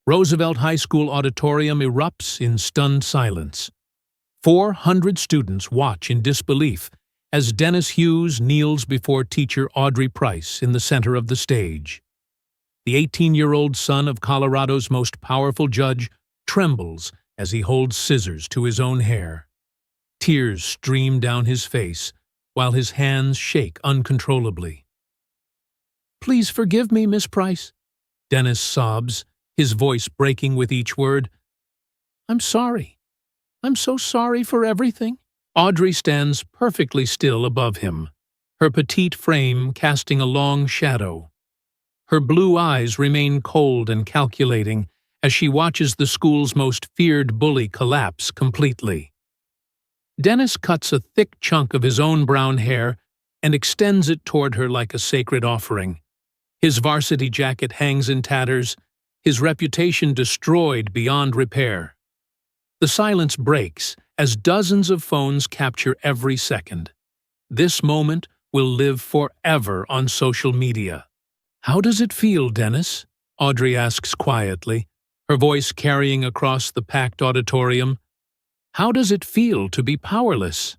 Roosevelt High School auditorium erupts in stunned silence. 400 students watch in disbelief as Dennis Hughes kneels before teacher Audrey Price in the center of the stage. The 18-year-old son of Colorado's most powerful judge trembles as he holds scissors to his own hair. Tears stream down his face, while his hands shake uncontrollably. "Please forgive me, Miss Price," Dennis sobs, his voice breaking with each word. "I'm sorry. I'm so sorry for everything." Audrey stands perfectly still above him, her petite frame casting a long shadow. Her blue eyes remain cold and calculating as she watches the school's most feared bully collapse completely. Dennis cuts a thick chunk of his own brown hair and extends it toward her like a sacred offering. His varsity jacket hangs in tatters, his reputation destroyed beyond repair. The silence breaks as dozens of phones capture every second. This moment will live forever on social media. "How does it feel, Dennis?" Audrey asks quietly, her voice carrying across the packed auditorium. "How does it feel to be powerless?"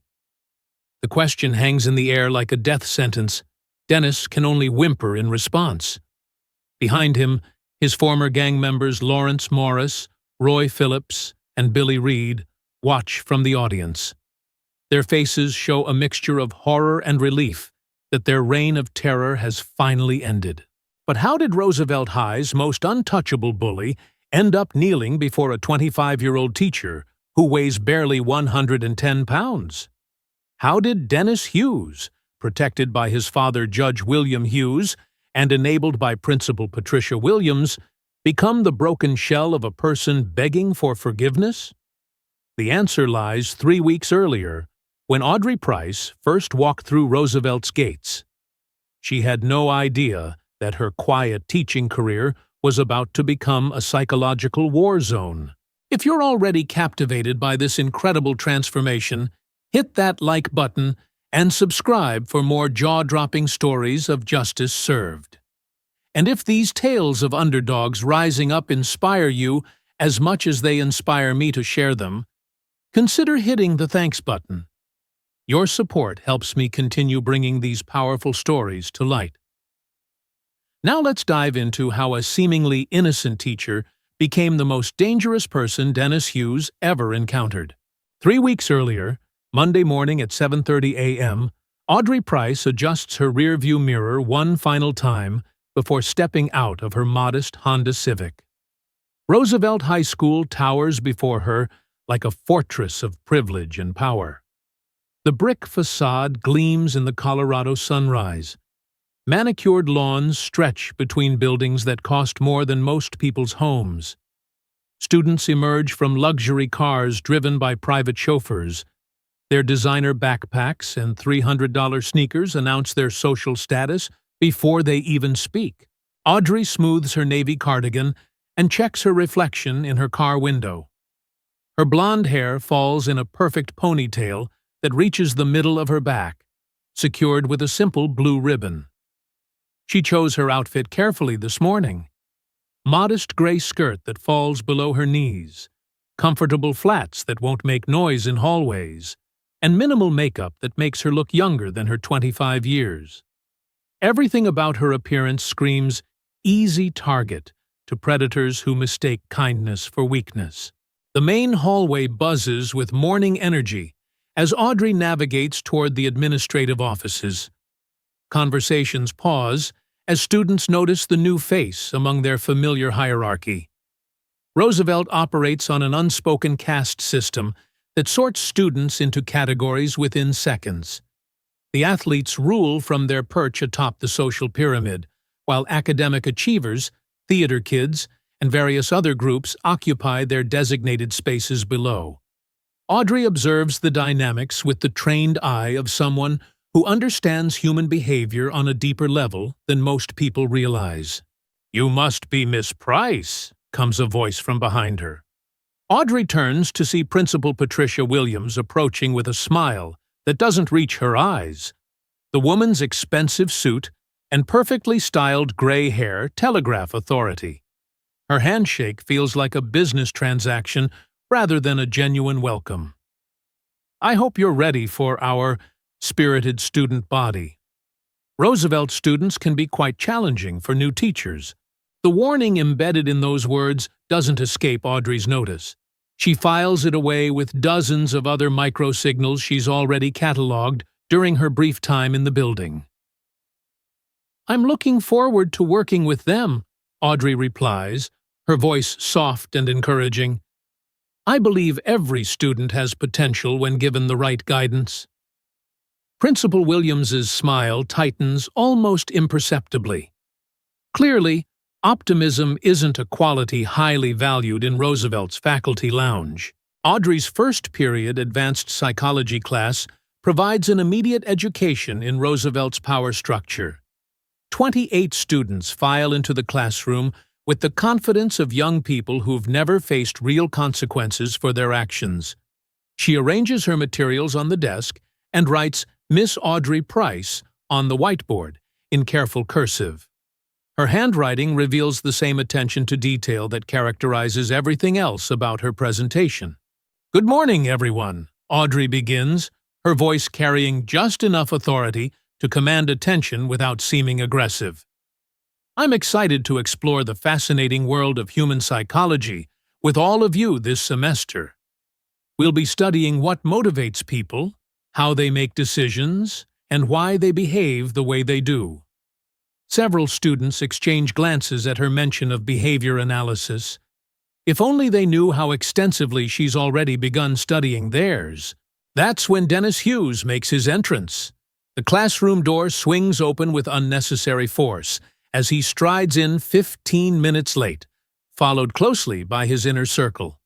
The question hangs in the air like a death sentence. Dennis can only whimper in response. Behind him, his former gang members Lawrence Morris, Roy Phillips, and Billy Reed watch from the audience. Their faces show a mixture of horror and relief that their reign of terror has finally ended. But how did Roosevelt High's most untouchable bully end up kneeling before a 25-year-old teacher who weighs barely 110 pounds? How did Dennis Hughes, protected by his father Judge William Hughes and enabled by Principal Patricia Williams, become the broken shell of a person begging for forgiveness? The answer lies 3 weeks earlier, when Audrey Price first walked through Roosevelt's gates. She had no idea that her quiet teaching career was about to become a psychological war zone. If you're already captivated by this incredible transformation, hit that like button and subscribe for more jaw-dropping stories of justice served. And if these tales of underdogs rising up inspire you as much as they inspire me to share them, consider hitting the thanks button. Your support helps me continue bringing these powerful stories to light. Now let's dive into how a seemingly innocent teacher became the most dangerous person Dennis Hughes ever encountered. 3 weeks earlier, Monday morning at 7:30 a.m., Audrey Price adjusts her rearview mirror one final time before stepping out of her modest Honda Civic. Roosevelt High School towers before her like a fortress of privilege and power. The brick facade gleams in the Colorado sunrise. Manicured lawns stretch between buildings that cost more than most people's homes. Students emerge from luxury cars driven by private chauffeurs. Their designer backpacks and $300 sneakers announce their social status before they even speak. Audrey smooths her navy cardigan and checks her reflection in her car window. Her blonde hair falls in a perfect ponytail that reaches the middle of her back, secured with a simple blue ribbon. She chose her outfit carefully this morning. Modest gray skirt that falls below her knees, comfortable flats that won't make noise in hallways, and minimal makeup that makes her look younger than her 25 years. Everything about her appearance screams easy target to predators who mistake kindness for weakness. The main hallway buzzes with morning energy as Audrey navigates toward the administrative offices. Conversations pause as students notice the new face among their familiar hierarchy. Roosevelt operates on an unspoken caste system that sorts students into categories within seconds. The athletes rule from their perch atop the social pyramid, while academic achievers, theater kids, and various other groups occupy their designated spaces below. Audrey observes the dynamics with the trained eye of someone who understands human behavior on a deeper level than most people realize. "You must be Miss Price," comes a voice from behind her. Audrey turns to see Principal Patricia Williams approaching with a smile that doesn't reach her eyes. The woman's expensive suit and perfectly styled gray hair telegraph authority. Her handshake feels like a business transaction rather than a genuine welcome. I hope you're ready for our spirited student body. Roosevelt students can be quite challenging for new teachers. The warning embedded in those words doesn't escape Audrey's notice. She files it away with dozens of other microsignals she's already cataloged during her brief time in the building. I'm looking forward to working with them, Audrey replies, her voice soft and encouraging. I believe every student has potential when given the right guidance. Principal Williams's smile tightens almost imperceptibly. Clearly, optimism isn't a quality highly valued in Roosevelt's faculty lounge. Audrey's first period advanced psychology class provides an immediate education in Roosevelt's power structure. 28 students file into the classroom with the confidence of young people who've never faced real consequences for their actions. She arranges her materials on the desk and writes Miss Audrey Price on the whiteboard in careful cursive. Her handwriting reveals the same attention to detail that characterizes everything else about her presentation. Good morning, everyone, Audrey begins, her voice carrying just enough authority to command attention without seeming aggressive. I'm excited to explore the fascinating world of human psychology with all of you this semester. We'll be studying what motivates people, how they make decisions, and why they behave the way they do. Several students exchange glances at her mention of behavior analysis. If only they knew how extensively she's already begun studying theirs. That's when Dennis Hughes makes his entrance. The classroom door swings open with unnecessary force as he strides in 15 minutes late, followed closely by his inner circle.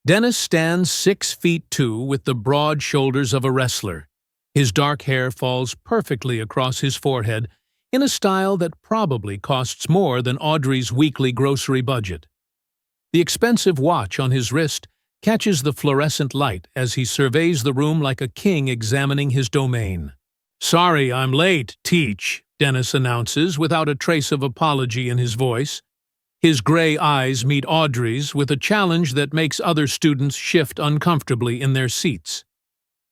Dennis stands 6'2" with the broad shoulders of a wrestler. His dark hair falls perfectly across his forehead in a style that probably costs more than Audrey's weekly grocery budget. The expensive watch on his wrist catches the fluorescent light as he surveys the room like a king examining his domain. Sorry, I'm late, Teach, Dennis announces without a trace of apology in his voice. His gray eyes meet Audrey's with a challenge that makes other students shift uncomfortably in their seats.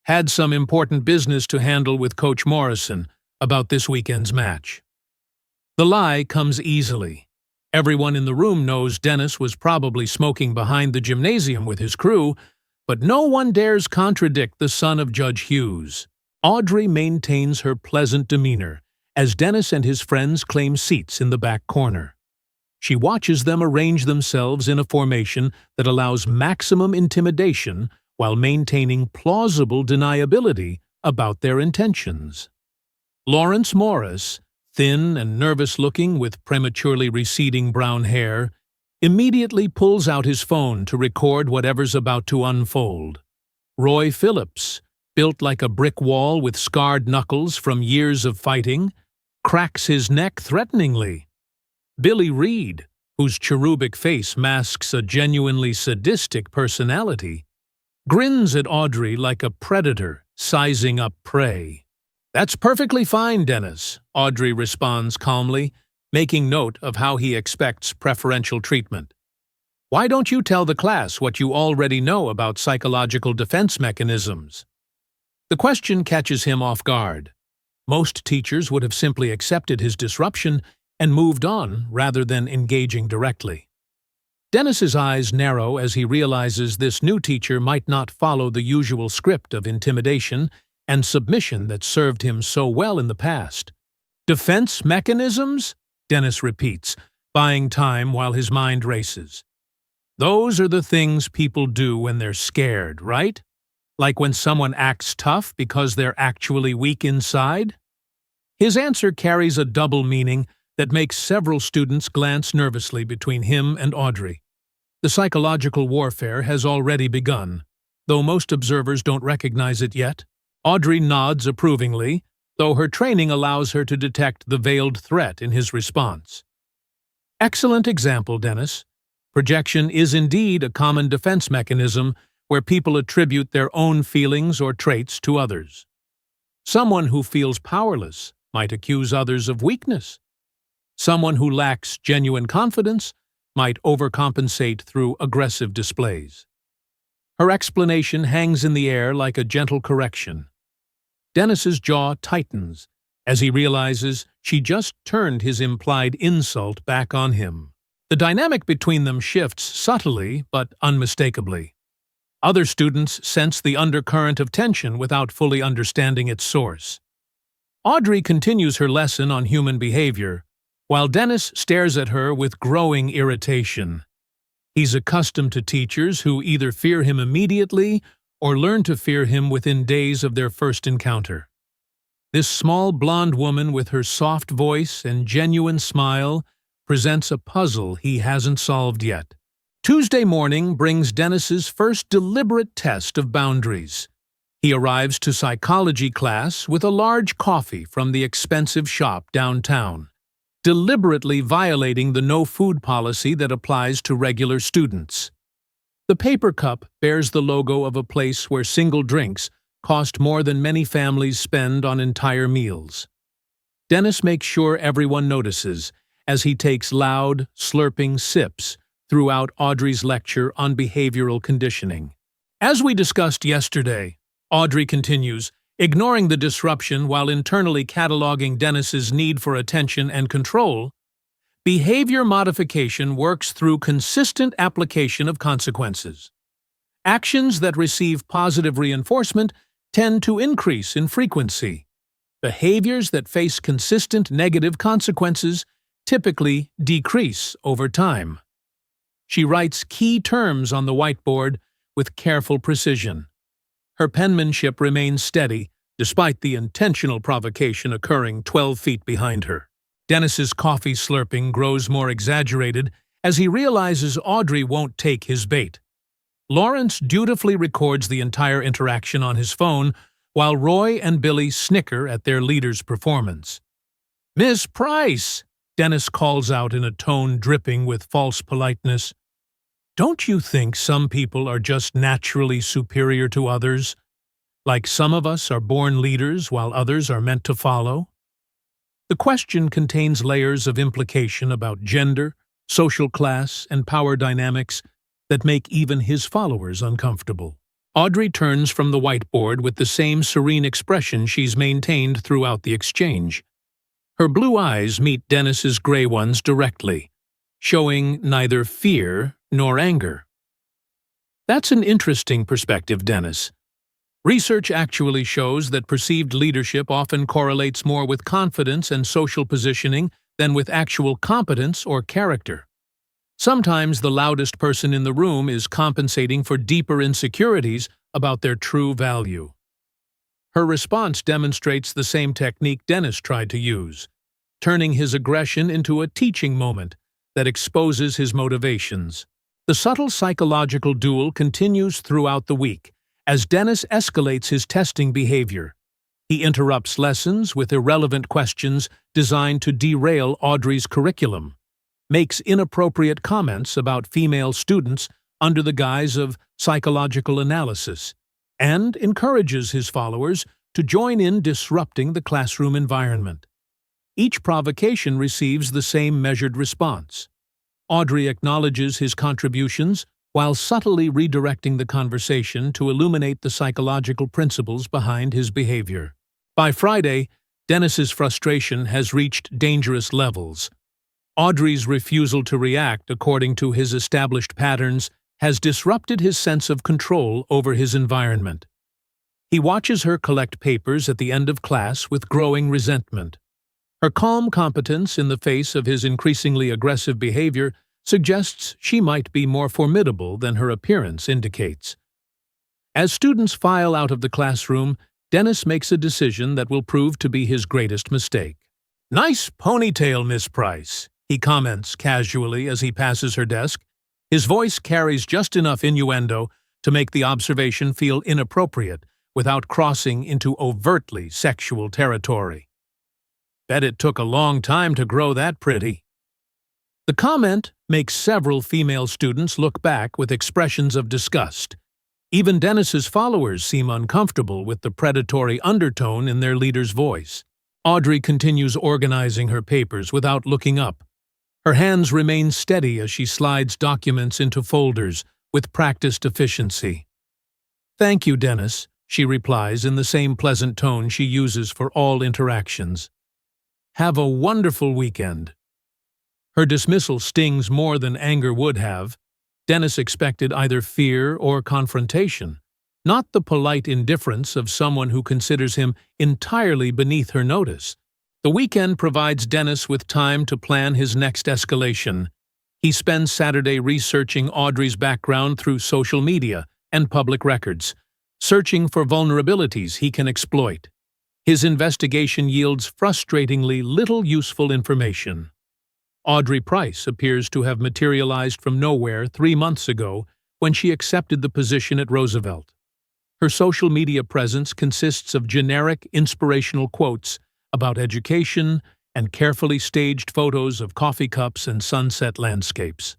Had some important business to handle with Coach Morrison about this weekend's match. The lie comes easily. Everyone in the room knows Dennis was probably smoking behind the gymnasium with his crew, but no one dares contradict the son of Judge Hughes. Audrey maintains her pleasant demeanor as Dennis and his friends claim seats in the back corner. She watches them arrange themselves in a formation that allows maximum intimidation while maintaining plausible deniability about their intentions. Lawrence Morris, thin and nervous-looking with prematurely receding brown hair, immediately pulls out his phone to record whatever's about to unfold. Roy Phillips, built like a brick wall with scarred knuckles from years of fighting, cracks his neck threateningly. Billy Reed, whose cherubic face masks a genuinely sadistic personality, grins at Audrey like a predator sizing up prey. That's perfectly fine, Dennis, Audrey responds calmly, making note of how he expects preferential treatment. Why don't you tell the class what you already know about psychological defense mechanisms? The question catches him off guard. Most teachers would have simply accepted his disruption and moved on rather than engaging directly. Dennis's eyes narrow as he realizes this new teacher might not follow the usual script of intimidation and submission that served him so well in the past. Defense mechanisms? Dennis repeats, buying time while his mind races. Those are the things people do when they're scared, right? Like when someone acts tough because they're actually weak inside? His answer carries a double meaning that makes several students glance nervously between him and Audrey. The psychological warfare has already begun, though most observers don't recognize it yet. Audrey nods approvingly, though her training allows her to detect the veiled threat in his response. Excellent example, Dennis. Projection is indeed a common defense mechanism where people attribute their own feelings or traits to others. Someone who feels powerless might accuse others of weakness. Someone who lacks genuine confidence might overcompensate through aggressive displays. Her explanation hangs in the air like a gentle correction. Dennis's jaw tightens as he realizes she just turned his implied insult back on him. The dynamic between them shifts subtly but unmistakably. Other students sense the undercurrent of tension without fully understanding its source. Audrey continues her lesson on human behavior, while Dennis stares at her with growing irritation. He's accustomed to teachers who either fear him immediately or learn to fear him within days of their first encounter. This small blonde woman with her soft voice and genuine smile presents a puzzle he hasn't solved yet. Tuesday morning brings Dennis's first deliberate test of boundaries. He arrives to psychology class with a large coffee from the expensive shop downtown, deliberately violating the no-food policy that applies to regular students. The paper cup bears the logo of a place where single drinks cost more than many families spend on entire meals. Dennis makes sure everyone notices as he takes loud, slurping sips throughout Audrey's lecture on behavioral conditioning. As we discussed yesterday, Audrey continues, ignoring the disruption while internally cataloging Dennis's need for attention and control. Behavior modification works through consistent application of consequences. Actions that receive positive reinforcement tend to increase in frequency. Behaviors that face consistent negative consequences typically decrease over time. She writes key terms on the whiteboard with careful precision. Her penmanship remains steady, despite the intentional provocation occurring 12 feet behind her. Dennis's coffee slurping grows more exaggerated as he realizes Audrey won't take his bait. Lawrence dutifully records the entire interaction on his phone, while Roy and Billy snicker at their leader's performance. "Miss Price!" Dennis calls out in a tone dripping with false politeness. "Don't you think some people are just naturally superior to others? Like some of us are born leaders while others are meant to follow?" The question contains layers of implication about gender, social class, and power dynamics that make even his followers uncomfortable. Audrey turns from the whiteboard with the same serene expression she's maintained throughout the exchange. Her blue eyes meet Dennis's gray ones directly, showing neither fear nor anger. "That's an interesting perspective, Dennis. Research actually shows that perceived leadership often correlates more with confidence and social positioning than with actual competence or character. Sometimes the loudest person in the room is compensating for deeper insecurities about their true value." Her response demonstrates the same technique Dennis tried to use, turning his aggression into a teaching moment that exposes his motivations. The subtle psychological duel continues throughout the week, as Dennis escalates his testing behavior. He interrupts lessons with irrelevant questions designed to derail Audrey's curriculum, makes inappropriate comments about female students under the guise of psychological analysis, and encourages his followers to join in disrupting the classroom environment. Each provocation receives the same measured response. Audrey acknowledges his contributions while subtly redirecting the conversation to illuminate the psychological principles behind his behavior. By Friday, Dennis's frustration has reached dangerous levels. Audrey's refusal to react according to his established patterns has disrupted his sense of control over his environment. He watches her collect papers at the end of class with growing resentment. Her calm competence in the face of his increasingly aggressive behavior suggests she might be more formidable than her appearance indicates. As students file out of the classroom, Dennis makes a decision that will prove to be his greatest mistake. "Nice ponytail, Miss Price," he comments casually as he passes her desk. His voice carries just enough innuendo to make the observation feel inappropriate without crossing into overtly sexual territory. "Bet it took a long time to grow that pretty." The comment makes several female students look back with expressions of disgust. Even Dennis's followers seem uncomfortable with the predatory undertone in their leader's voice. Audrey continues organizing her papers without looking up. Her hands remain steady as she slides documents into folders with practiced efficiency. "Thank you, Dennis," she replies in the same pleasant tone she uses for all interactions. "Have a wonderful weekend." Her dismissal stings more than anger would have. Dennis expected either fear or confrontation, not the polite indifference of someone who considers him entirely beneath her notice. The weekend provides Dennis with time to plan his next escalation. He spends Saturday researching Audrey's background through social media and public records, searching for vulnerabilities he can exploit. His investigation yields frustratingly little useful information. Audrey Price appears to have materialized from nowhere 3 months ago when she accepted the position at Roosevelt. Her social media presence consists of generic, inspirational quotes about education and carefully staged photos of coffee cups and sunset landscapes.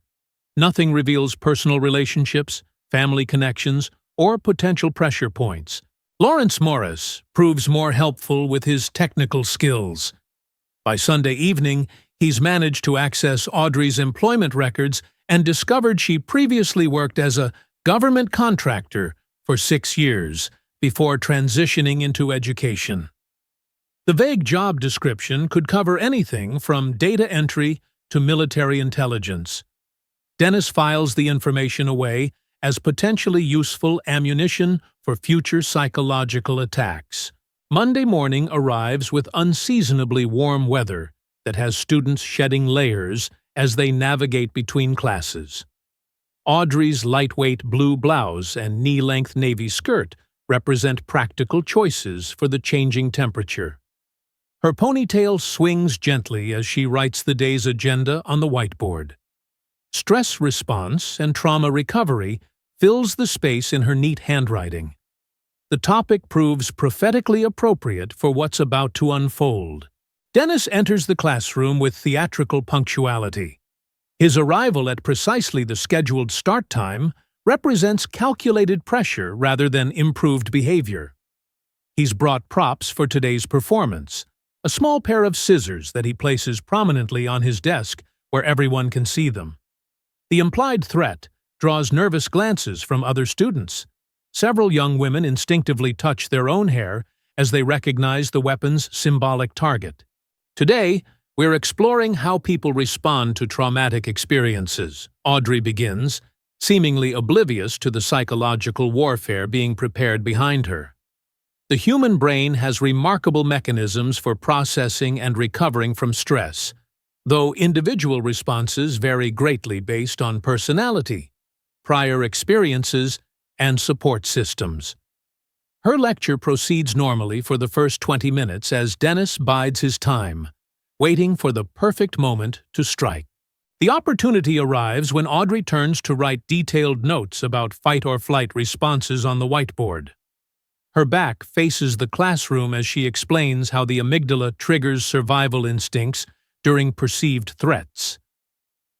Nothing reveals personal relationships, family connections, or potential pressure points. Lawrence Morris proves more helpful with his technical skills. By Sunday evening, he's managed to access Audrey's employment records and discovered she previously worked as a government contractor for 6 years before transitioning into education. The vague job description could cover anything from data entry to military intelligence. Dennis files the information away as potentially useful ammunition for future psychological attacks. Monday morning arrives with unseasonably warm weather that has students shedding layers as they navigate between classes. Audrey's lightweight blue blouse and knee-length navy skirt represent practical choices for the changing temperature. Her ponytail swings gently as she writes the day's agenda on the whiteboard. Stress response and trauma recovery fills the space in her neat handwriting. The topic proves prophetically appropriate for what's about to unfold. Dennis enters the classroom with theatrical punctuality. His arrival at precisely the scheduled start time represents calculated pressure rather than improved behavior. He's brought props for today's performance, a small pair of scissors that he places prominently on his desk where everyone can see them. The implied threat draws nervous glances from other students. Several young women instinctively touch their own hair as they recognize the weapon's symbolic target. Today, we're exploring how people respond to traumatic experiences. Audrey begins, seemingly oblivious to the psychological warfare being prepared behind her. The human brain has remarkable mechanisms for processing and recovering from stress, though individual responses vary greatly based on personality, prior experiences, and support systems. Her lecture proceeds normally for the first 20 minutes as Dennis bides his time, waiting for the perfect moment to strike. The opportunity arrives when Audrey turns to write detailed notes about fight-or-flight responses on the whiteboard. Her back faces the classroom as she explains how the amygdala triggers survival instincts during perceived threats.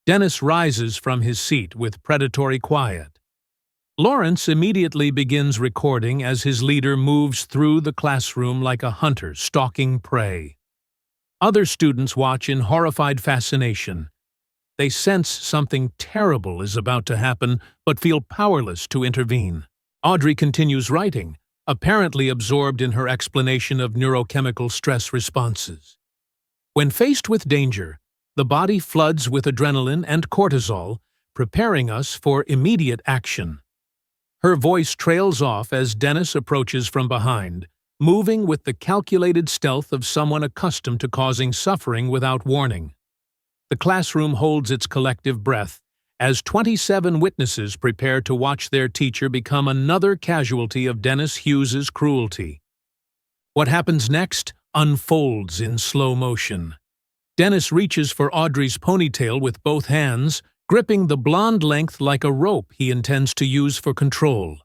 Dennis rises from his seat with predatory quiet. Lawrence immediately begins recording as his leader moves through the classroom like a hunter stalking prey. Other students watch in horrified fascination. They sense something terrible is about to happen but feel powerless to intervene. Audrey continues writing, apparently absorbed in her explanation of neurochemical stress responses. When faced with danger, the body floods with adrenaline and cortisol, preparing us for immediate action. Her voice trails off as Dennis approaches from behind, moving with the calculated stealth of someone accustomed to causing suffering without warning. The classroom holds its collective breath as 27 witnesses prepare to watch their teacher become another casualty of Dennis Hughes's cruelty. What happens next unfolds in slow motion. Dennis reaches for Audrey's ponytail with both hands, gripping the blonde length like a rope he intends to use for control.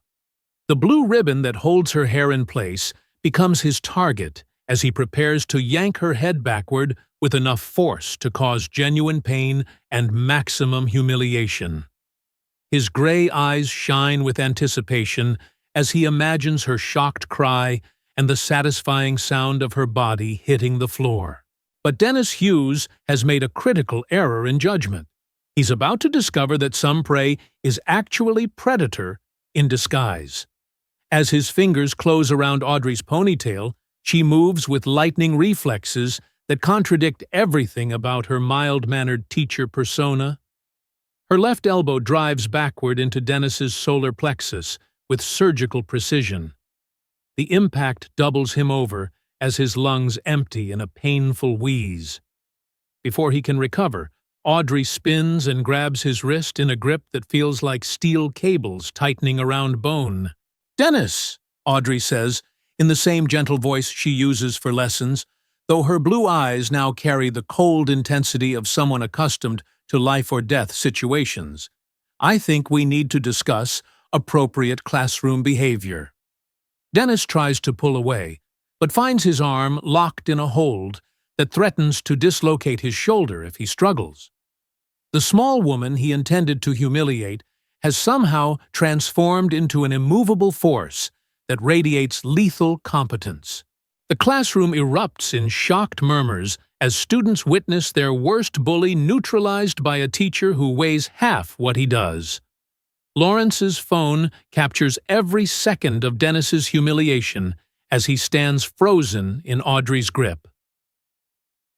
The blue ribbon that holds her hair in place becomes his target as he prepares to yank her head backward with enough force to cause genuine pain and maximum humiliation. His gray eyes shine with anticipation as he imagines her shocked cry and the satisfying sound of her body hitting the floor. But Dennis Hughes has made a critical error in judgment. He's about to discover that some prey is actually predator in disguise. As his fingers close around Audrey's ponytail, she moves with lightning reflexes that contradict everything about her mild-mannered teacher persona. Her left elbow drives backward into Dennis's solar plexus with surgical precision. The impact doubles him over as his lungs empty in a painful wheeze. Before he can recover, Audrey spins and grabs his wrist in a grip that feels like steel cables tightening around bone. "Dennis," Audrey says, in the same gentle voice she uses for lessons, though her blue eyes now carry the cold intensity of someone accustomed to life-or-death situations. "I think we need to discuss appropriate classroom behavior." Dennis tries to pull away, but finds his arm locked in a hold that threatens to dislocate his shoulder if he struggles. The small woman he intended to humiliate has somehow transformed into an immovable force that radiates lethal competence. The classroom erupts in shocked murmurs as students witness their worst bully neutralized by a teacher who weighs half what he does. Lawrence's phone captures every second of Dennis's humiliation as he stands frozen in Audrey's grip.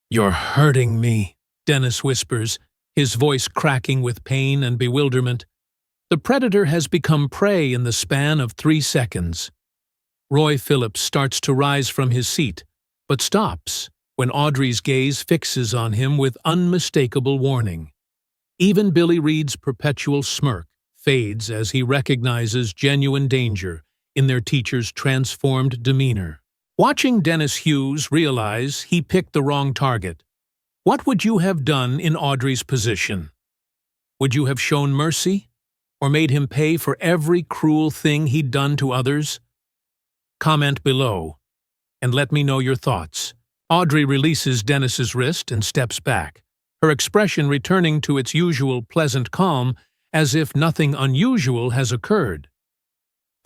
"You're hurting me," Dennis whispers, his voice cracking with pain and bewilderment. The predator has become prey in the span of 3 seconds. Roy Phillips starts to rise from his seat, but stops when Audrey's gaze fixes on him with unmistakable warning. Even Billy Reed's perpetual smirk fades as he recognizes genuine danger in their teacher's transformed demeanor. Watching Dennis Hughes realize he picked the wrong target. What would you have done in Audrey's position? Would you have shown mercy, or made him pay for every cruel thing he'd done to others? Comment below, and let me know your thoughts. Audrey releases Dennis's wrist and steps back, her expression returning to its usual pleasant calm, as if nothing unusual has occurred.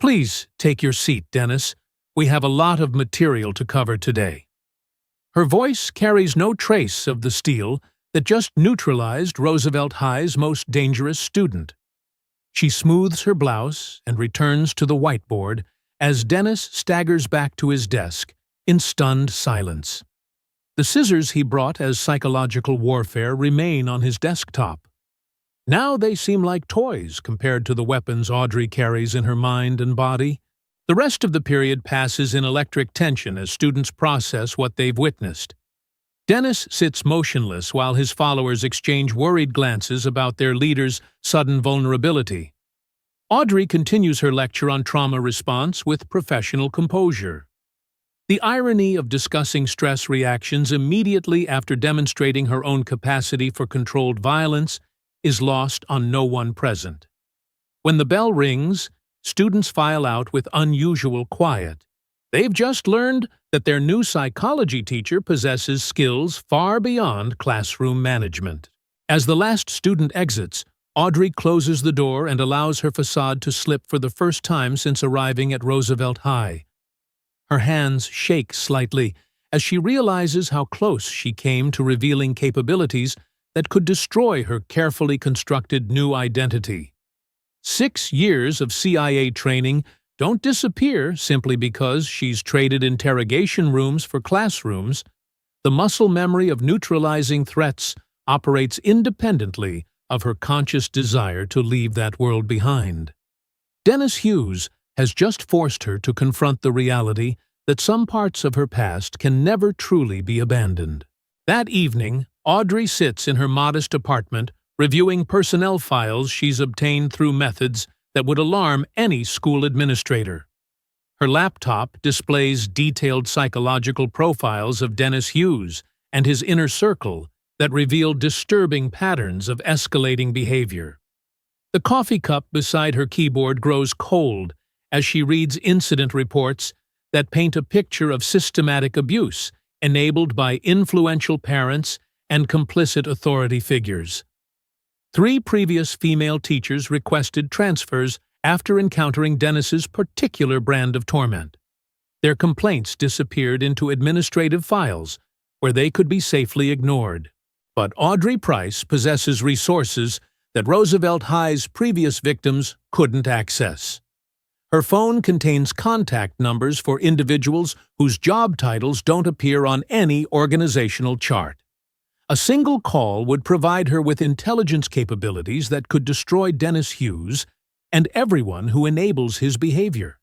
"Please take your seat, Dennis. We have a lot of material to cover today." Her voice carries no trace of the steel that just neutralized Roosevelt High's most dangerous student. She smooths her blouse and returns to the whiteboard as Dennis staggers back to his desk in stunned silence. The scissors he brought as psychological warfare remain on his desktop. Now they seem like toys compared to the weapons Audrey carries in her mind and body. The rest of the period passes in electric tension as students process what they've witnessed. Dennis sits motionless while his followers exchange worried glances about their leader's sudden vulnerability. Audrey continues her lecture on trauma response with professional composure. The irony of discussing stress reactions immediately after demonstrating her own capacity for controlled violence is lost on no one present. When the bell rings, students file out with unusual quiet. They've just learned that their new psychology teacher possesses skills far beyond classroom management. As the last student exits, Audrey closes the door and allows her facade to slip for the first time since arriving at Roosevelt High. Her hands shake slightly as she realizes how close she came to revealing capabilities that could destroy her carefully constructed new identity. 6 years of CIA training don't disappear simply because she's traded interrogation rooms for classrooms. The muscle memory of neutralizing threats operates independently of her conscious desire to leave that world behind. Dennis Hughes has just forced her to confront the reality that some parts of her past can never truly be abandoned. That evening, Audrey sits in her modest apartment, reviewing personnel files she's obtained through methods that would alarm any school administrator. Her laptop displays detailed psychological profiles of Dennis Hughes and his inner circle that reveal disturbing patterns of escalating behavior. The coffee cup beside her keyboard grows cold as she reads incident reports that paint a picture of systematic abuse enabled by influential parents and complicit authority figures. 3 previous female teachers requested transfers after encountering Dennis's particular brand of torment. Their complaints disappeared into administrative files, where they could be safely ignored. But Audrey Price possesses resources that Roosevelt High's previous victims couldn't access. Her phone contains contact numbers for individuals whose job titles don't appear on any organizational chart. A single call would provide her with intelligence capabilities that could destroy Dennis Hughes and everyone who enables his behavior.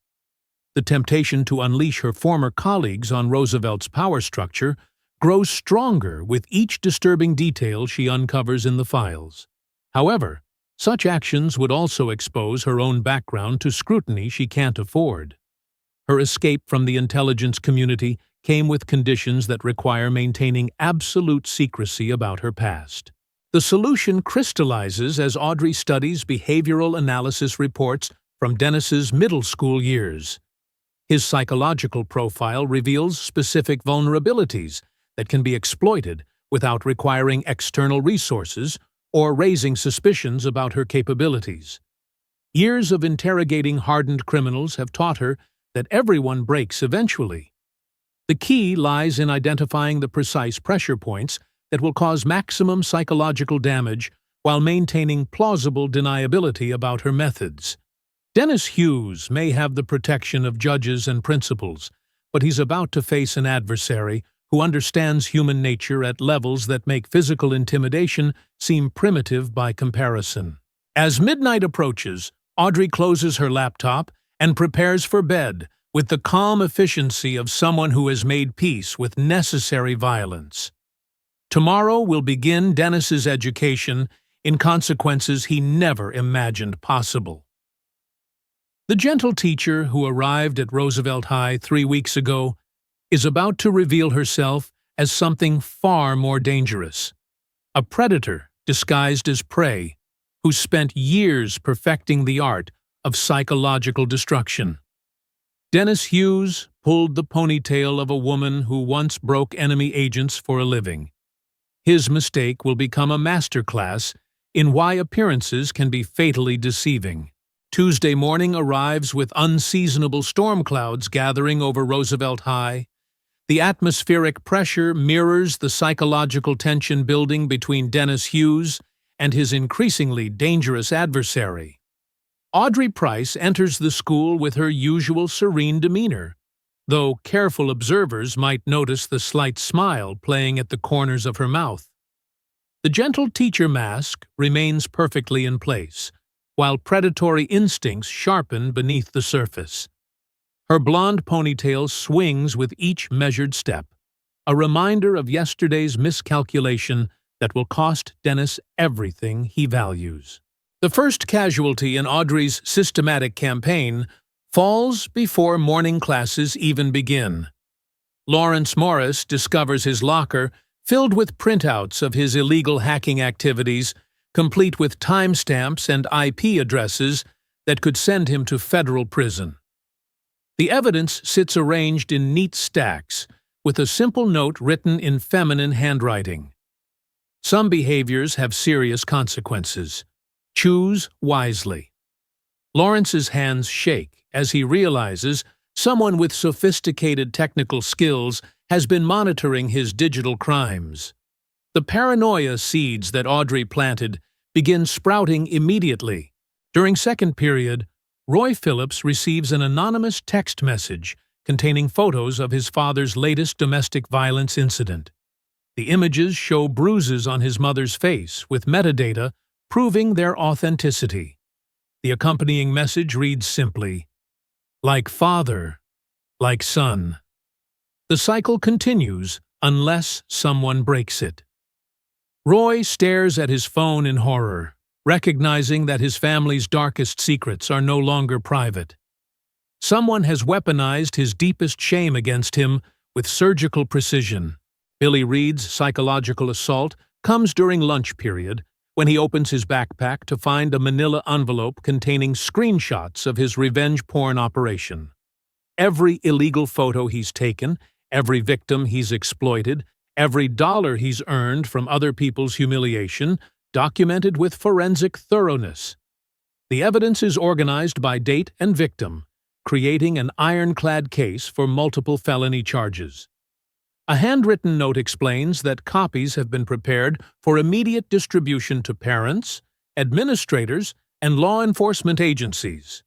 The temptation to unleash her former colleagues on Roosevelt's power structure grows stronger with each disturbing detail she uncovers in the files. However, such actions would also expose her own background to scrutiny she can't afford. Her escape from the intelligence community came with conditions that require maintaining absolute secrecy about her past. The solution crystallizes as Audrey studies behavioral analysis reports from Dennis's middle school years. His psychological profile reveals specific vulnerabilities that can be exploited without requiring external resources or raising suspicions about her capabilities. Years of interrogating hardened criminals have taught her that everyone breaks eventually. The key lies in identifying the precise pressure points that will cause maximum psychological damage while maintaining plausible deniability about her methods. Dennis Hughes may have the protection of judges and principals, but he's about to face an adversary who understands human nature at levels that make physical intimidation seem primitive by comparison. As midnight approaches, Audrey closes her laptop and prepares for bed with the calm efficiency of someone who has made peace with necessary violence. Tomorrow will begin Dennis's education in consequences he never imagined possible. The gentle teacher who arrived at Roosevelt High 3 weeks ago is about to reveal herself as something far more dangerous. A predator disguised as prey who spent years perfecting the art of psychological destruction. Dennis Hughes pulled the ponytail of a woman who once broke enemy agents for a living. His mistake will become a masterclass in why appearances can be fatally deceiving. Tuesday morning arrives with unseasonable storm clouds gathering over Roosevelt High. The atmospheric pressure mirrors the psychological tension building between Dennis Hughes and his increasingly dangerous adversary. Audrey Price enters the school with her usual serene demeanor, though careful observers might notice the slight smile playing at the corners of her mouth. The gentle teacher mask remains perfectly in place, while predatory instincts sharpen beneath the surface. Her blonde ponytail swings with each measured step, a reminder of yesterday's miscalculation that will cost Dennis everything he values. The first casualty in Audrey's systematic campaign falls before morning classes even begin. Lawrence Morris discovers his locker filled with printouts of his illegal hacking activities, complete with timestamps and IP addresses that could send him to federal prison. The evidence sits arranged in neat stacks, with a simple note written in feminine handwriting. Some behaviors have serious consequences. Choose wisely. Lawrence's hands shake as he realizes someone with sophisticated technical skills has been monitoring his digital crimes. The paranoia seeds that Audrey planted begin sprouting immediately. During second period, Roy Phillips receives an anonymous text message containing photos of his father's latest domestic violence incident. The images show bruises on his mother's face with metadata proving their authenticity. The accompanying message reads simply, "Like father, like son." The cycle continues unless someone breaks it. Roy stares at his phone in horror, recognizing that his family's darkest secrets are no longer private. Someone has weaponized his deepest shame against him with surgical precision. Billy Reed's psychological assault comes during lunch period, when he opens his backpack to find a manila envelope containing screenshots of his revenge porn operation. Every illegal photo he's taken, every victim he's exploited, every dollar he's earned from other people's humiliation, documented with forensic thoroughness. The evidence is organized by date and victim, creating an ironclad case for multiple felony charges. A handwritten note explains that copies have been prepared for immediate distribution to parents, administrators, and law enforcement agencies.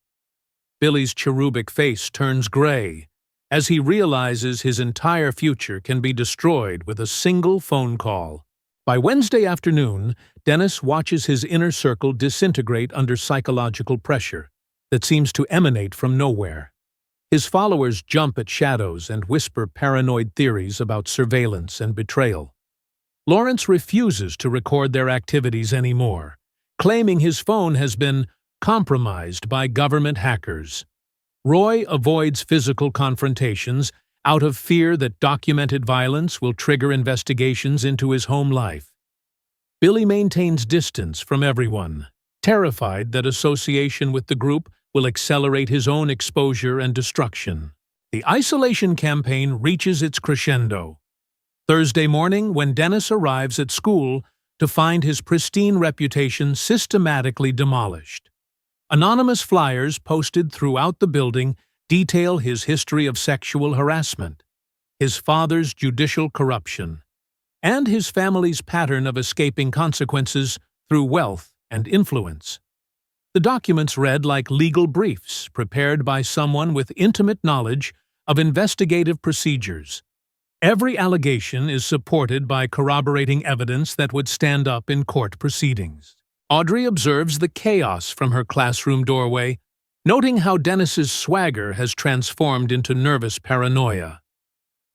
Billy's cherubic face turns gray as he realizes his entire future can be destroyed with a single phone call. By Wednesday afternoon, Dennis watches his inner circle disintegrate under psychological pressure that seems to emanate from nowhere. His followers jump at shadows and whisper paranoid theories about surveillance and betrayal. Lawrence refuses to record their activities anymore, claiming his phone has been compromised by government hackers. Roy avoids physical confrontations out of fear that documented violence will trigger investigations into his home life. Billy maintains distance from everyone, terrified that association with the group will accelerate his own exposure and destruction. The isolation campaign reaches its crescendo Thursday morning when Dennis arrives at school to find his pristine reputation systematically demolished. Anonymous flyers posted throughout the building detail his history of sexual harassment, his father's judicial corruption, and his family's pattern of escaping consequences through wealth and influence. The documents read like legal briefs prepared by someone with intimate knowledge of investigative procedures. Every allegation is supported by corroborating evidence that would stand up in court proceedings. Audrey observes the chaos from her classroom doorway, noting how Dennis's swagger has transformed into nervous paranoia.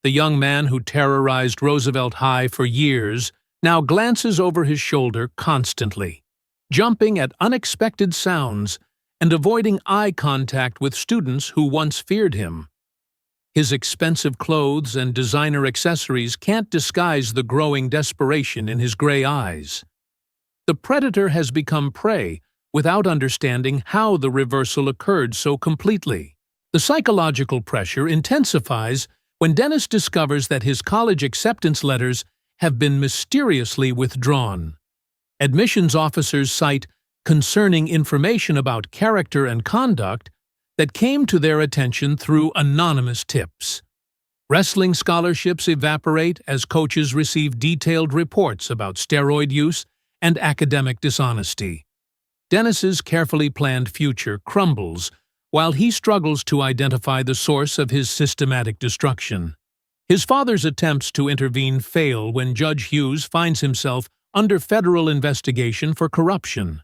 The young man who terrorized Roosevelt High for years now glances over his shoulder constantly, jumping at unexpected sounds and avoiding eye contact with students who once feared him. His expensive clothes and designer accessories can't disguise the growing desperation in his gray eyes. The predator has become prey without understanding how the reversal occurred so completely. The psychological pressure intensifies when Dennis discovers that his college acceptance letters have been mysteriously withdrawn. Admissions officers cite concerning information about character and conduct that came to their attention through anonymous tips. Wrestling scholarships evaporate as coaches receive detailed reports about steroid use and academic dishonesty. Dennis's carefully planned future crumbles while he struggles to identify the source of his systematic destruction. His father's attempts to intervene fail when Judge Hughes finds himself under federal investigation for corruption.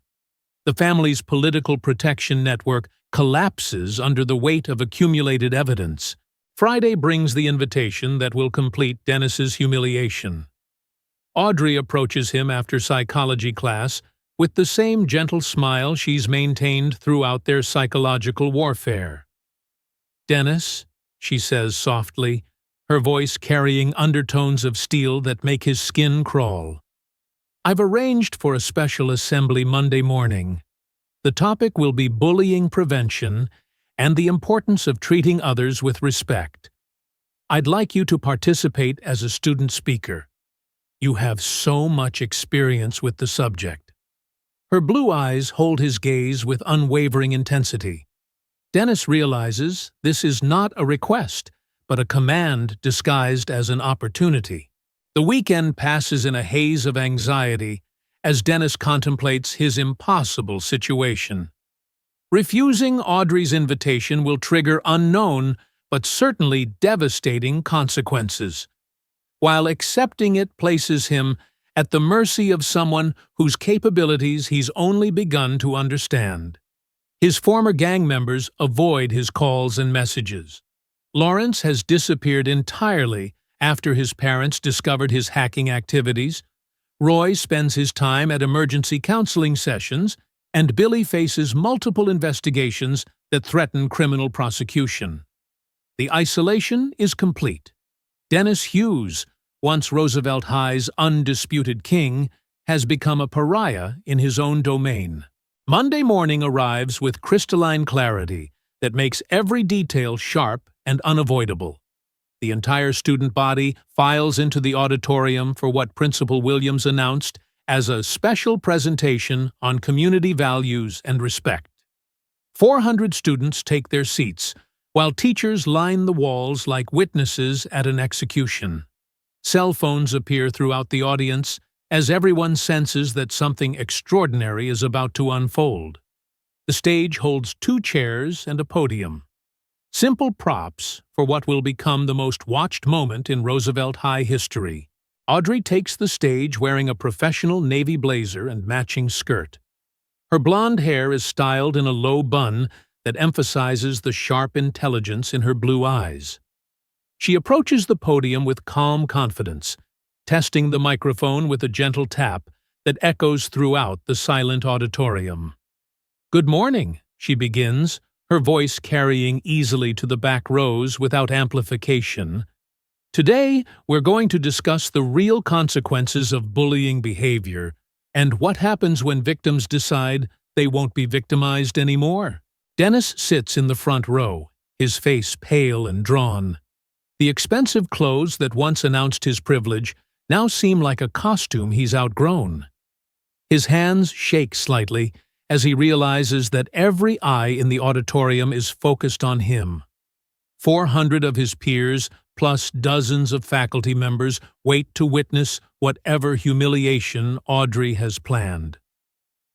The family's political protection network collapses under the weight of accumulated evidence. Friday brings the invitation that will complete Dennis's humiliation. Audrey approaches him after psychology class with the same gentle smile she's maintained throughout their psychological warfare. "Dennis," she says softly, her voice carrying undertones of steel that make his skin crawl. "I've arranged for a special assembly Monday morning. The topic will be bullying prevention and the importance of treating others with respect. I'd like you to participate as a student speaker. You have so much experience with the subject." Her blue eyes hold his gaze with unwavering intensity. Dennis realizes this is not a request, but a command disguised as an opportunity. The weekend passes in a haze of anxiety as Dennis contemplates his impossible situation. Refusing Audrey's invitation will trigger unknown but certainly devastating consequences, while accepting it places him at the mercy of someone whose capabilities he's only begun to understand. His former gang members avoid his calls and messages. Lawrence has disappeared entirely after his parents discovered his hacking activities. Roy spends his time at emergency counseling sessions, and Billy faces multiple investigations that threaten criminal prosecution. The isolation is complete. Dennis Hughes, once Roosevelt High's undisputed king, has become a pariah in his own domain. Monday morning arrives with crystalline clarity that makes every detail sharp and unavoidable. The entire student body files into the auditorium for what Principal Williams announced as a special presentation on community values and respect. 400 students take their seats, while teachers line the walls like witnesses at an execution. Cell phones appear throughout the audience as everyone senses that something extraordinary is about to unfold. The stage holds 2 chairs and a podium. Simple props for what will become the most watched moment in Roosevelt High history. Audrey takes the stage wearing a professional navy blazer and matching skirt. Her blonde hair is styled in a low bun that emphasizes the sharp intelligence in her blue eyes. She approaches the podium with calm confidence, testing the microphone with a gentle tap that echoes throughout the silent auditorium. "Good morning," she begins, her voice carrying easily to the back rows without amplification. "Today, we're going to discuss the real consequences of bullying behavior and what happens when victims decide they won't be victimized anymore." Dennis sits in the front row, his face pale and drawn. The expensive clothes that once announced his privilege now seem like a costume he's outgrown. His hands shake slightly as he realizes that every eye in the auditorium is focused on him. 400 of his peers, plus dozens of faculty members, wait to witness whatever humiliation Audrey has planned.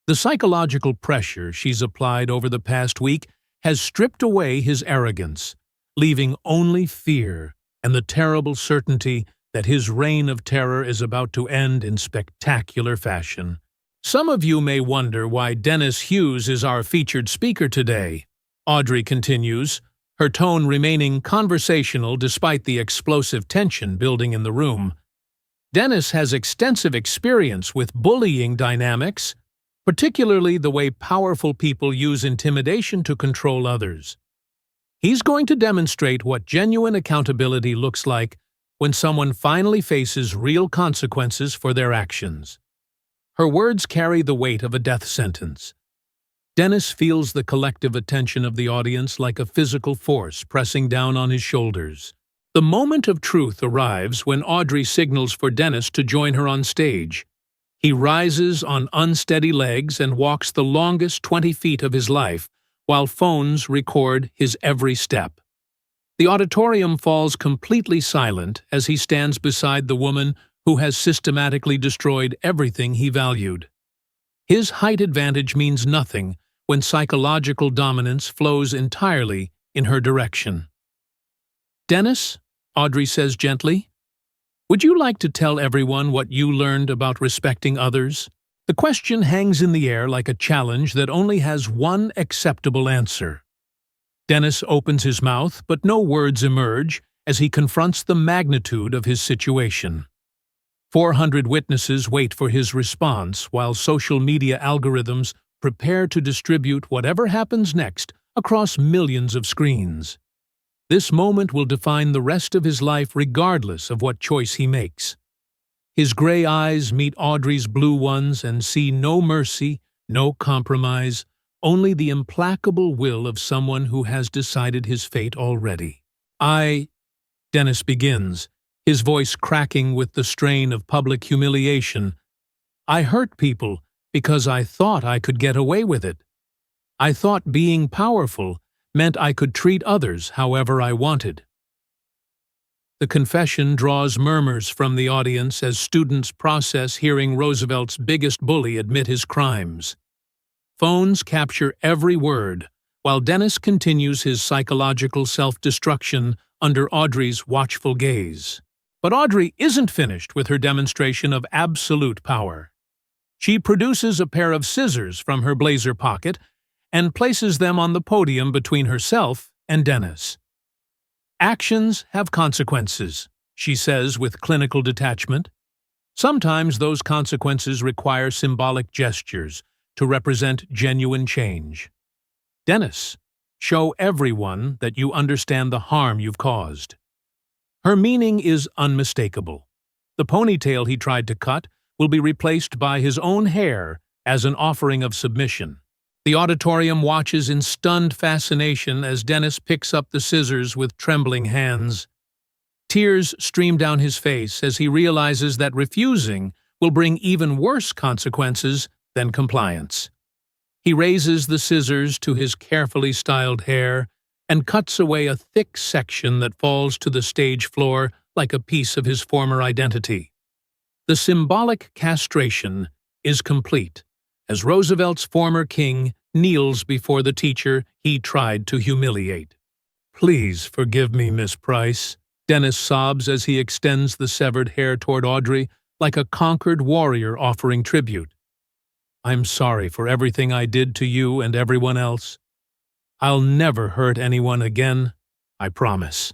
The psychological pressure she's applied over the past week has stripped away his arrogance, leaving only fear and the terrible certainty that his reign of terror is about to end in spectacular fashion. Some of you may wonder why Dennis Hughes is our featured speaker today. Audrey continues, her tone remaining conversational despite the explosive tension building in the room. Dennis has extensive experience with bullying dynamics, particularly the way powerful people use intimidation to control others. He's going to demonstrate what genuine accountability looks like when someone finally faces real consequences for their actions. Her words carry the weight of a death sentence. Dennis feels the collective attention of the audience like a physical force pressing down on his shoulders. The moment of truth arrives when Audrey signals for Dennis to join her on stage. He rises on unsteady legs and walks the longest 20 feet of his life, while phones record his every step. The auditorium falls completely silent as he stands beside the woman who has systematically destroyed everything he valued. His height advantage means nothing when psychological dominance flows entirely in her direction. "Dennis," Audrey says gently, "would you like to tell everyone what you learned about respecting others?" The question hangs in the air like a challenge that only has one acceptable answer. Dennis opens his mouth, but no words emerge as he confronts the magnitude of his situation. 400 witnesses wait for his response while social media algorithms prepare to distribute whatever happens next across millions of screens. This moment will define the rest of his life regardless of what choice he makes. His gray eyes meet Audrey's blue ones and see no mercy, no compromise, only the implacable will of someone who has decided his fate already. Dennis begins, his voice cracking with the strain of public humiliation. "I hurt people because I thought I could get away with it. I thought being powerful meant I could treat others however I wanted." The confession draws murmurs from the audience as students process hearing Roosevelt's biggest bully admit his crimes. Phones capture every word, while Dennis continues his psychological self-destruction under Audrey's watchful gaze. But Audrey isn't finished with her demonstration of absolute power. She produces a pair of scissors from her blazer pocket and places them on the podium between herself and Dennis. "Actions have consequences," she says with clinical detachment. Sometimes those consequences require symbolic gestures to represent genuine change. "Dennis, show everyone that you understand the harm you've caused." Her meaning is unmistakable. The ponytail he tried to cut will be replaced by his own hair as an offering of submission. The auditorium watches in stunned fascination as Dennis picks up the scissors with trembling hands. Tears stream down his face as he realizes that refusing will bring even worse consequences than compliance. He raises the scissors to his carefully styled hair and cuts away a thick section that falls to the stage floor like a piece of his former identity. The symbolic castration is complete, as Roosevelt's former king kneels before the teacher he tried to humiliate. "Please forgive me, Miss Price," Dennis sobs as he extends the severed hair toward Audrey like a conquered warrior offering tribute. "I'm sorry for everything I did to you and everyone else. I'll never hurt anyone again, I promise."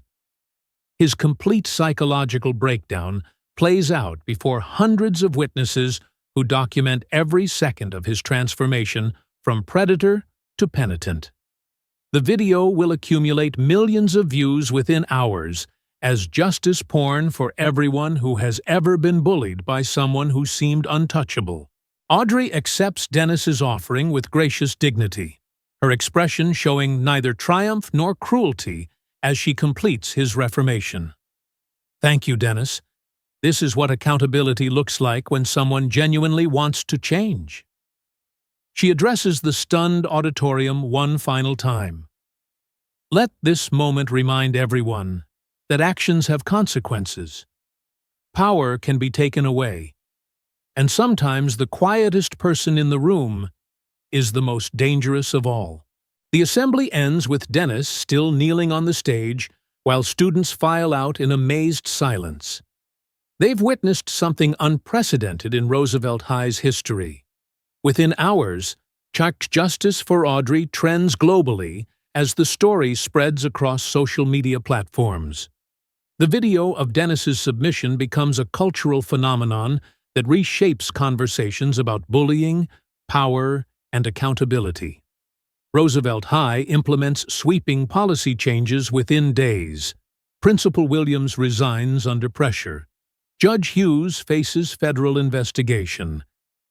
His complete psychological breakdown plays out before hundreds of witnesses who document every second of his transformation from predator to penitent. The video will accumulate millions of views within hours as justice porn for everyone who has ever been bullied by someone who seemed untouchable. Audrey accepts Dennis's offering with gracious dignity, her expression showing neither triumph nor cruelty as she completes his reformation. "Thank you, Dennis. This is what accountability looks like when someone genuinely wants to change." She addresses the stunned auditorium one final time. Let this moment remind everyone that actions have consequences. Power can be taken away, and sometimes the quietest person in the room is the most dangerous of all. The assembly ends with Dennis still kneeling on the stage while students file out in amazed silence. They've witnessed something unprecedented in Roosevelt High's history. Within hours, justice for Audrey trends globally as the story spreads across social media platforms. The video of Dennis's submission becomes a cultural phenomenon that reshapes conversations about bullying, power, and accountability. Roosevelt High implements sweeping policy changes within days. Principal Williams resigns under pressure. Judge Hughes faces federal investigation,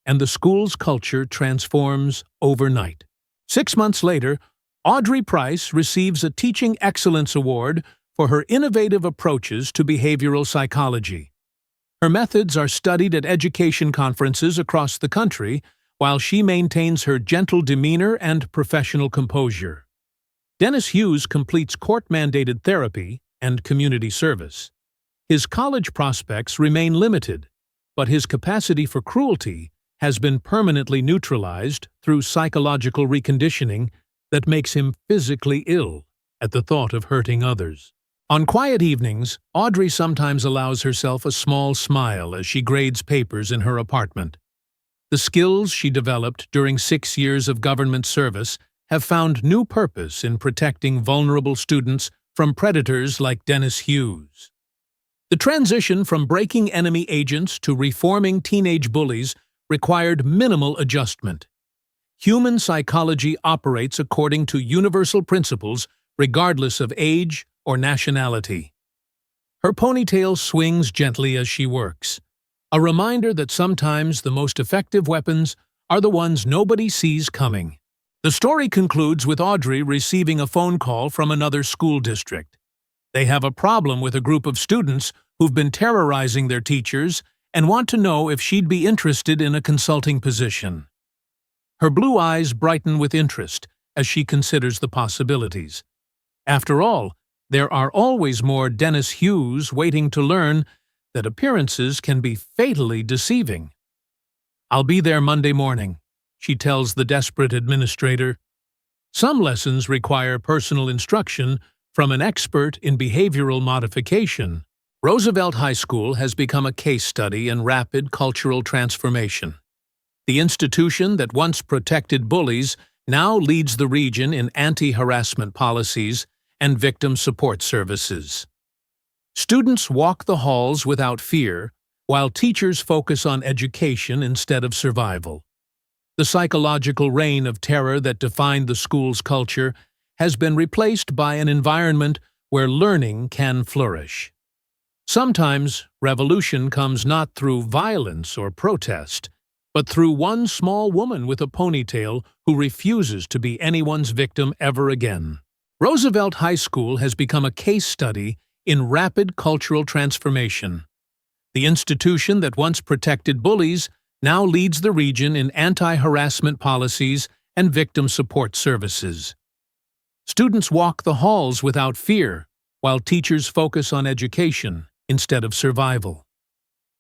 and the school's culture transforms overnight. 6 months later, Audrey Price receives a Teaching Excellence Award for her innovative approaches to behavioral psychology. Her methods are studied at education conferences across the country, while she maintains her gentle demeanor and professional composure. Dennis Hughes completes court-mandated therapy and community service. His college prospects remain limited, but his capacity for cruelty has been permanently neutralized through psychological reconditioning that makes him physically ill at the thought of hurting others. On quiet evenings, Audrey sometimes allows herself a small smile as she grades papers in her apartment. The skills she developed during 6 years of government service have found new purpose in protecting vulnerable students from predators like Dennis Hughes. The transition from breaking enemy agents to reforming teenage bullies required minimal adjustment. Human psychology operates according to universal principles regardless of age or nationality. Her ponytail swings gently as she works, a reminder that sometimes the most effective weapons are the ones nobody sees coming. The story concludes with Audrey receiving a phone call from another school district. They have a problem with a group of students who've been terrorizing their teachers and want to know if she'd be interested in a consulting position. Her blue eyes brighten with interest as she considers the possibilities. After all, there are always more Dennis Hughes waiting to learn that appearances can be fatally deceiving. "I'll be there Monday morning," she tells the desperate administrator. Some lessons require personal instruction from an expert in behavioral modification. Roosevelt High School has become a case study in rapid cultural transformation. The institution that once protected bullies now leads the region in anti-harassment policies and victim support services. Students walk the halls without fear, while teachers focus on education instead of survival. The psychological reign of terror that defined the school's culture has been replaced by an environment where learning can flourish. Sometimes revolution comes not through violence or protest, but through one small woman with a ponytail who refuses to be anyone's victim ever again. Roosevelt High School has become a case study in rapid cultural transformation. The institution that once protected bullies now leads the region in anti-harassment policies and victim support services. Students walk the halls without fear, while teachers focus on education instead of survival.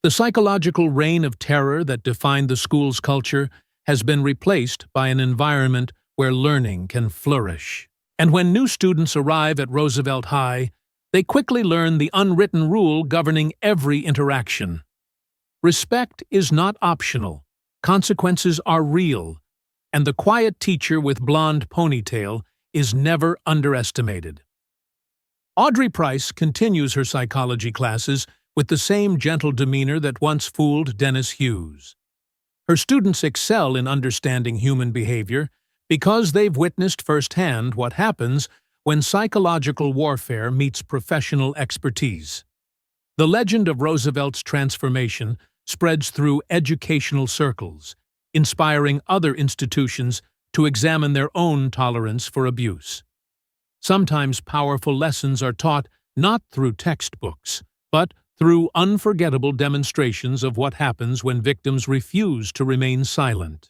The psychological reign of terror that defined the school's culture has been replaced by an environment where learning can flourish. And when new students arrive at Roosevelt High, they quickly learn the unwritten rule governing every interaction. Respect is not optional, consequences are real, and the quiet teacher with blonde ponytail is never underestimated. Audrey Price continues her psychology classes with the same gentle demeanor that once fooled Dennis Hughes. Her students excel in understanding human behavior because they've witnessed firsthand what happens when psychological warfare meets professional expertise. The legend of Roosevelt's transformation spreads through educational circles, inspiring other institutions to examine their own tolerance for abuse. Sometimes powerful lessons are taught not through textbooks, but through unforgettable demonstrations of what happens when victims refuse to remain silent.